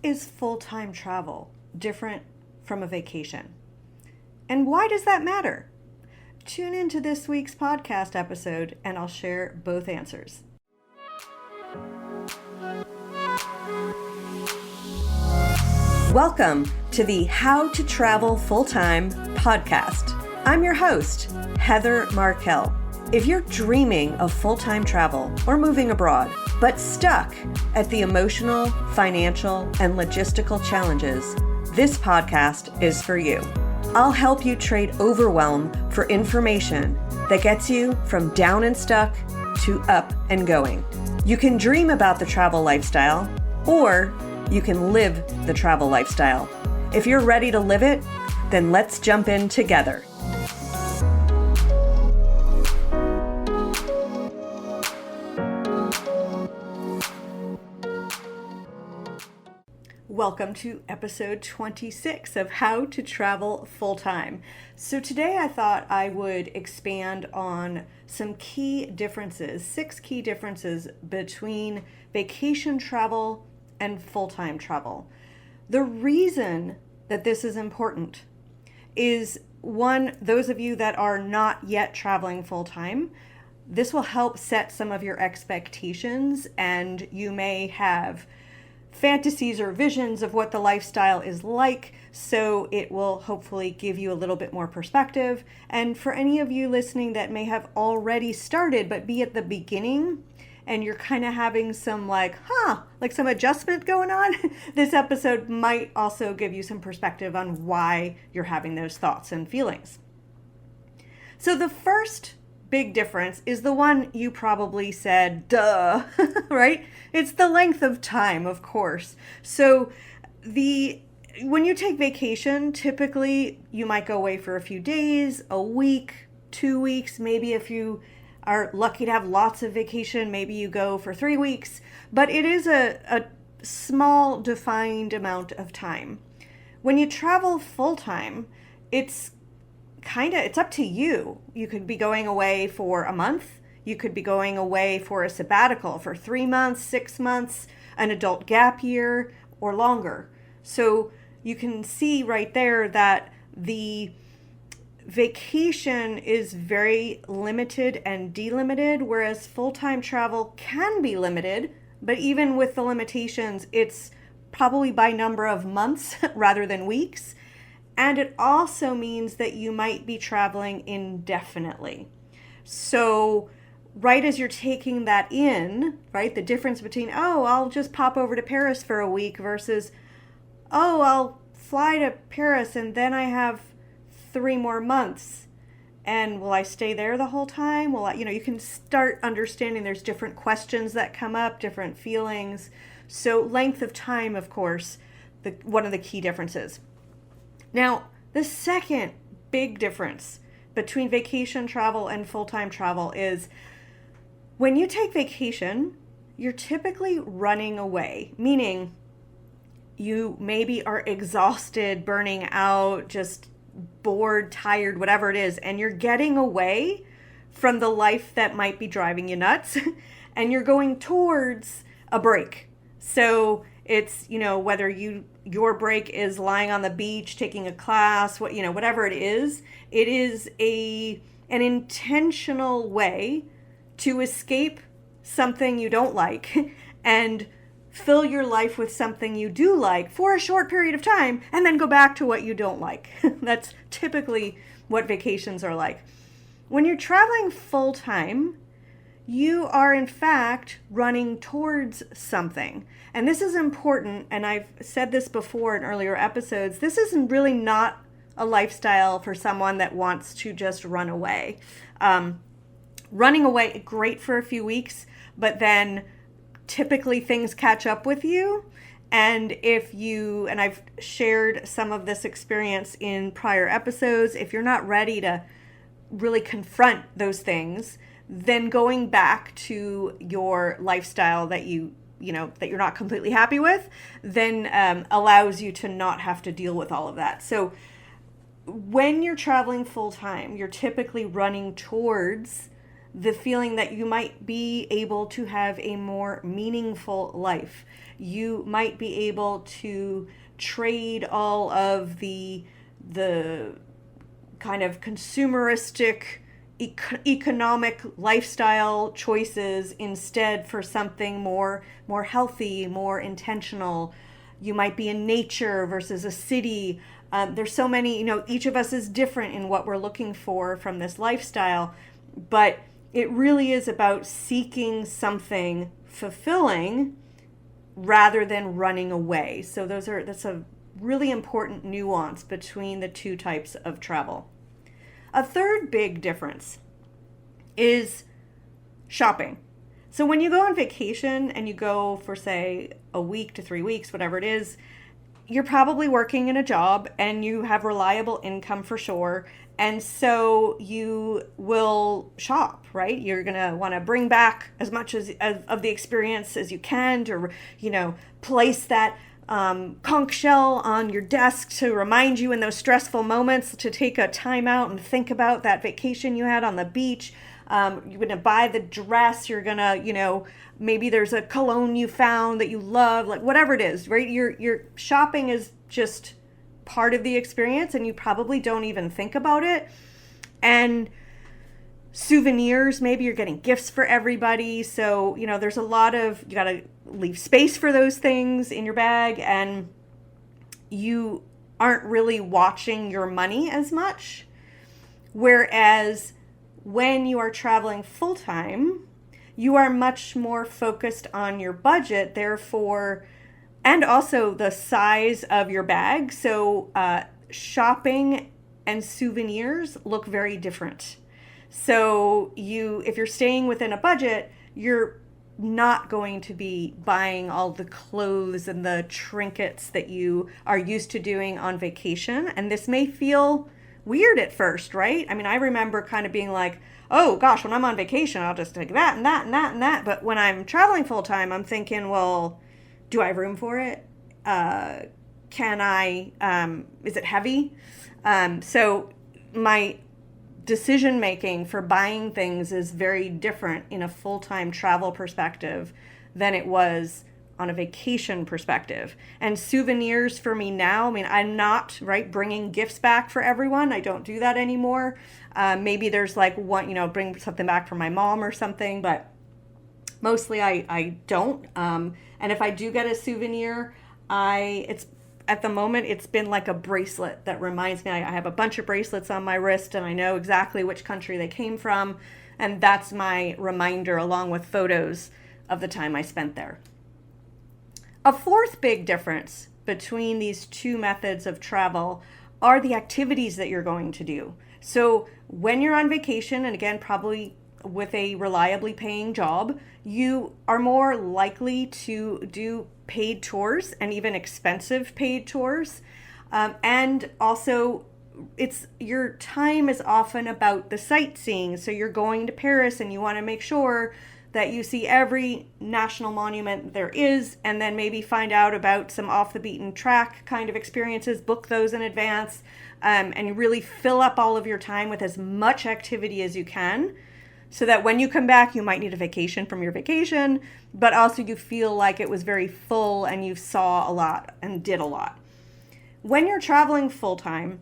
is full-time travel different from a vacation? And why does that matter? Tune into this week's podcast episode and I'll share both answers. Welcome to the How to Travel Full-Time podcast. I'm your host, Heather Markel. If you're dreaming of full-time travel or moving abroad, but stuck at the emotional, financial, and logistical challenges, this podcast is for you. I'll help you trade overwhelm for information that gets you from down and stuck to up and going. You can dream about the travel lifestyle, or you can live the travel lifestyle. If you're ready to live it, then let's jump in together. Welcome to episode 26 of How to Travel Full-Time. So today I thought I would expand on some key differences, 6 key differences between vacation travel and full-time travel. The reason that this is important is, one, those of you that are not yet traveling full-time, this will help set some of your expectations, and you may have fantasies or visions of what the lifestyle is like, so it will hopefully give you a little bit more perspective. And for any of you listening that may have already started but be at the beginning and you're kind of having some some adjustment going on, this episode might also give you some perspective on why you're having those thoughts and feelings. So the first big difference is the one you probably said, duh, right? It's the length of time, of course. So when you take vacation, typically you might go away for a few days, a week, 2 weeks, maybe if you are lucky to have lots of vacation, maybe you go for 3 weeks, but it is a small defined amount of time. When you travel full-time, it's up to you. You could be going away for a month. You could be going away for a sabbatical for 3 months, 6 months, an adult gap year, or longer. So you can see right there that the vacation is very limited and delimited, whereas full-time travel can be limited, but even with the limitations, it's probably by number of months rather than weeks. And it also means that you might be traveling indefinitely. So right as you're taking that in, right, the difference between, I'll just pop over to Paris for a week versus, I'll fly to Paris and then I have 3 more months. And will I stay there the whole time? You can start understanding there's different questions that come up, different feelings. So length of time, of course, one of the key differences. Now, the second big difference between vacation travel and full-time travel is when you take vacation, you're typically running away, meaning you maybe are exhausted, burning out, just bored, tired, whatever it is, and you're getting away from the life that might be driving you nuts, and you're going towards a break. So it's, whether your break is lying on the beach, taking a class, whatever it is an intentional way to escape something you don't like and fill your life with something you do like for a short period of time and then go back to what you don't like. That's typically what vacations are like. When you're traveling full time, you are in fact running towards something. And this is important, and I've said this before in earlier episodes, this is really not a lifestyle for someone that wants to just run away. Running away, great for a few weeks, but then typically things catch up with you. And and I've shared some of this experience in prior episodes, if you're not ready to really confront those things, then going back to your lifestyle that that you're not completely happy with, then allows you to not have to deal with all of that. So when you're traveling full time, you're typically running towards the feeling that you might be able to have a more meaningful life. You might be able to trade all of the kind of consumeristic economic lifestyle choices instead for something more healthy, more intentional. You might be in nature versus a city. There's so many, each of us is different in what we're looking for from this lifestyle, but it really is about seeking something fulfilling rather than running away. So that's a really important nuance between the two types of travel. A third big difference is shopping. So when you go on vacation and you go for, say, a week to 3 weeks, whatever it is, you're probably working in a job and you have reliable income for sure. And so you will shop, right? You're going to want to bring back as much of the experience as you can to, place that conch shell on your desk to remind you in those stressful moments to take a time out and think about that vacation you had on the beach. You're going to buy the dress. You're going to, maybe there's a cologne you found that you love, like whatever it is, right? Your shopping is just part of the experience and you probably don't even think about it. And souvenirs, maybe you're getting gifts for everybody. So, there's a lot of, you got to leave space for those things in your bag, and you aren't really watching your money as much. Whereas when you are traveling full time, you are much more focused on your budget, therefore, and also the size of your bag. So shopping and souvenirs look very different. So if you're staying within a budget, you're not going to be buying all the clothes and the trinkets that you are used to doing on vacation. And this may feel weird at first, right? I mean, I remember kind of being like, oh gosh, when I'm on vacation, I'll just take that and that and that and that. But when I'm traveling full time, I'm thinking, well, do I have room for it? Can I, is it heavy? So my decision making for buying things is very different in a full-time travel perspective than it was on a vacation perspective. And souvenirs for me now, I mean, I'm not bringing gifts back for everyone. I don't do that anymore. Maybe there's like one, bring something back for my mom or something, but mostly I don't. And if I do get a souvenir, at the moment, it's been like a bracelet that reminds me. I have a bunch of bracelets on my wrist and I know exactly which country they came from. And that's my reminder, along with photos of the time I spent there. A fourth big difference between these two methods of travel are the activities that you're going to do. So when you're on vacation, and again, probably with a reliably paying job, you are more likely to do paid tours and even expensive paid tours. And also your time is often about the sightseeing. So you're going to Paris and you want to make sure that you see every national monument there is, and then maybe find out about some off the beaten track kind of experiences, book those in advance, and really fill up all of your time with as much activity as you can, so that when you come back, you might need a vacation from your vacation, but also you feel like it was very full and you saw a lot and did a lot. When you're traveling full time,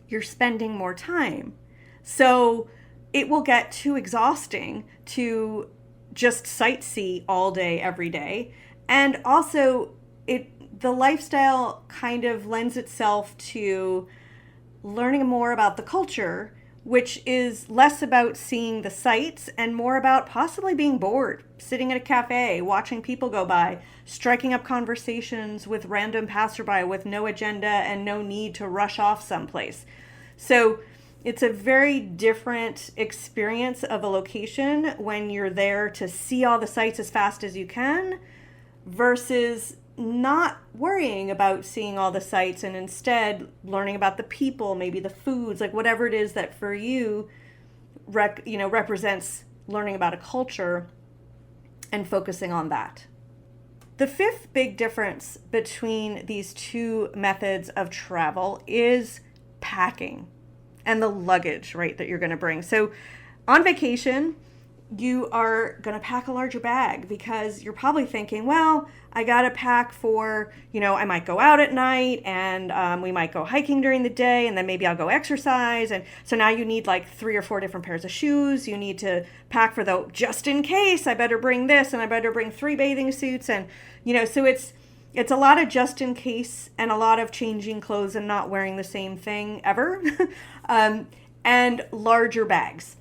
you're spending more time. So it will get too exhausting to just sightsee all day, every day. And also the lifestyle kind of lends itself to learning more about the culture, which is less about seeing the sights and more about possibly being bored, sitting at a cafe, watching people go by, striking up conversations with random passerby with no agenda and no need to rush off someplace. So it's a very different experience of a location when you're there to see all the sights as fast as you can versus not worrying about seeing all the sights and instead learning about the people, maybe the foods, like whatever it is that for you, represents learning about a culture and focusing on that. The fifth big difference between these two methods of travel is packing and the luggage, right, that you're going to bring. So on vacation, you are going to pack a larger bag because you're probably thinking, well, I got to pack for, I might go out at night and we might go hiking during the day and then maybe I'll go exercise. And so now you need like 3 or 4 different pairs of shoes. You need to pack for just in case, I better bring this and I better bring 3 bathing suits. And, so it's a lot of just in case and a lot of changing clothes and not wearing the same thing ever. And larger bags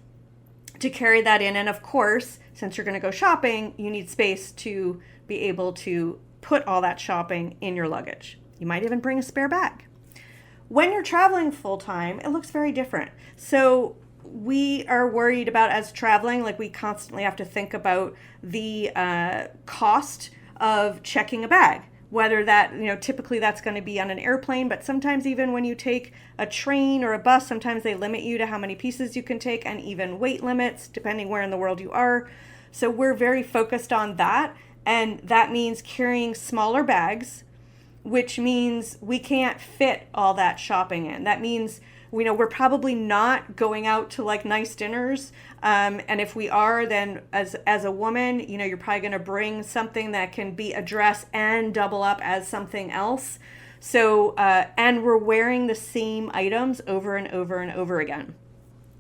to carry that in. And of course, since you're going to go shopping, you need space to be able to put all that shopping in your luggage. You might even bring a spare bag. When you're traveling full time, it looks very different. So we are worried about, as traveling, like we constantly have to think about the cost of checking a bag. Whether that, typically that's going to be on an airplane, but sometimes even when you take a train or a bus, sometimes they limit you to how many pieces you can take and even weight limits, depending where in the world you are. So we're very focused on that. And that means carrying smaller bags, which means we can't fit all that shopping in. That means, we're probably not going out to like nice dinners. And if we are, then as a woman, you're probably going to bring something that can be a dress and double up as something else. So, and we're wearing the same items over and over and over again.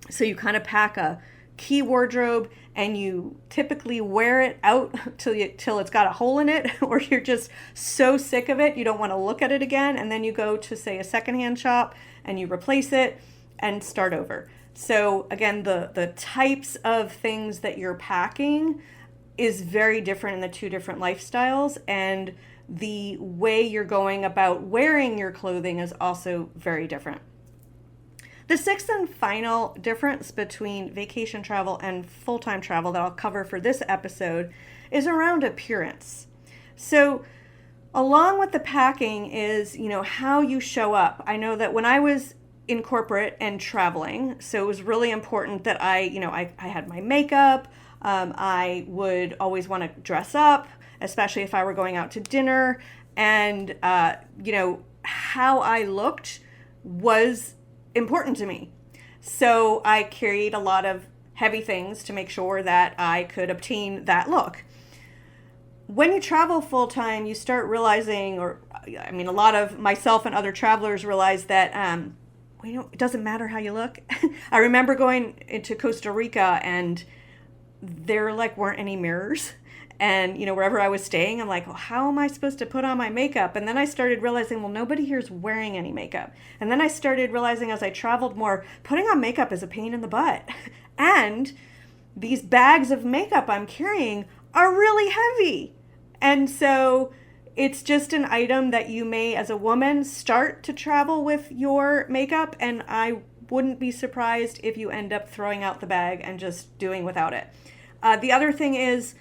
So you kind of pack a key wardrobe and you typically wear it out till it's got a hole in it, or you're just so sick of it you don't want to look at it again, and then you go to, say, a secondhand shop and you replace it and start over. So again, the types of things that you're packing is very different in the 2 different lifestyles, and the way you're going about wearing your clothing is also very different. The 6th and final difference between vacation travel and full-time travel that I'll cover for this episode is around appearance. So along with the packing is, how you show up. I know that when I was in corporate and traveling, so it was really important that I had my makeup. I would always want to dress up, especially if I were going out to dinner. And, how I looked was important to me. So I carried a lot of heavy things to make sure that I could obtain that look. When you travel full time, you start realizing, a lot of myself and other travelers realize that it doesn't matter how you look. I remember going into Costa Rica and there weren't any mirrors. And, wherever I was staying, I'm like, well, how am I supposed to put on my makeup? And then I started realizing, well, nobody here is wearing any makeup. And then I started realizing as I traveled more, putting on makeup is a pain in the butt. And these bags of makeup I'm carrying are really heavy. And so it's just an item that you may, as a woman, start to travel with your makeup. And I wouldn't be surprised if you end up throwing out the bag and just doing without it. The other thing is,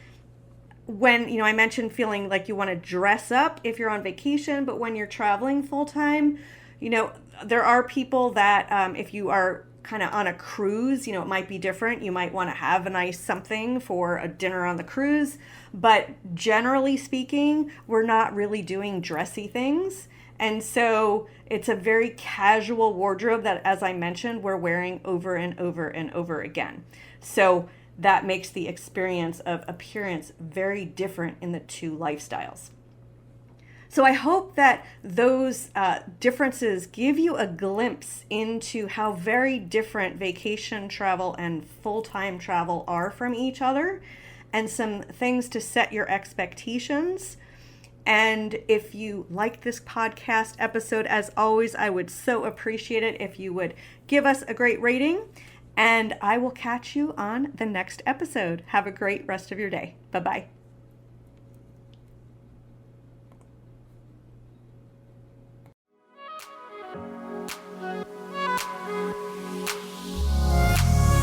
when, I mentioned feeling like you want to dress up if you're on vacation, but when you're traveling full time, there are people that if you are kind of on a cruise, it might be different. You might want to have a nice something for a dinner on the cruise. But generally speaking, we're not really doing dressy things. And so it's a very casual wardrobe that, as I mentioned, we're wearing over and over and over again. So that makes the experience of appearance very different in the 2 lifestyles. So I hope that those differences give you a glimpse into how very different vacation travel and full-time travel are from each other, and some things to set your expectations. And if you like this podcast episode, as always, I would so appreciate it if you would give us a great rating. And I will catch you on the next episode. Have a great rest of your day. Bye-bye.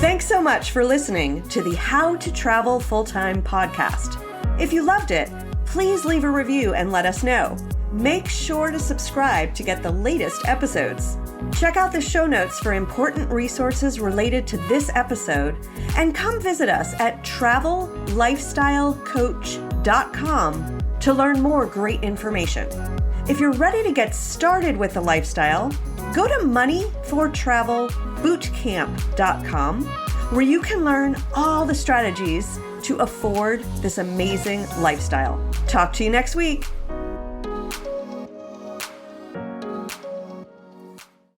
Thanks so much for listening to the How to Travel Full-Time podcast. If you loved it, please leave a review and let us know. Make sure to subscribe to get the latest episodes. Check out the show notes for important resources related to this episode, and come visit us at travellifestylecoach.com to learn more great information. If you're ready to get started with the lifestyle, go to moneyfortravelbootcamp.com, where you can learn all the strategies to afford this amazing lifestyle. Talk to you next week.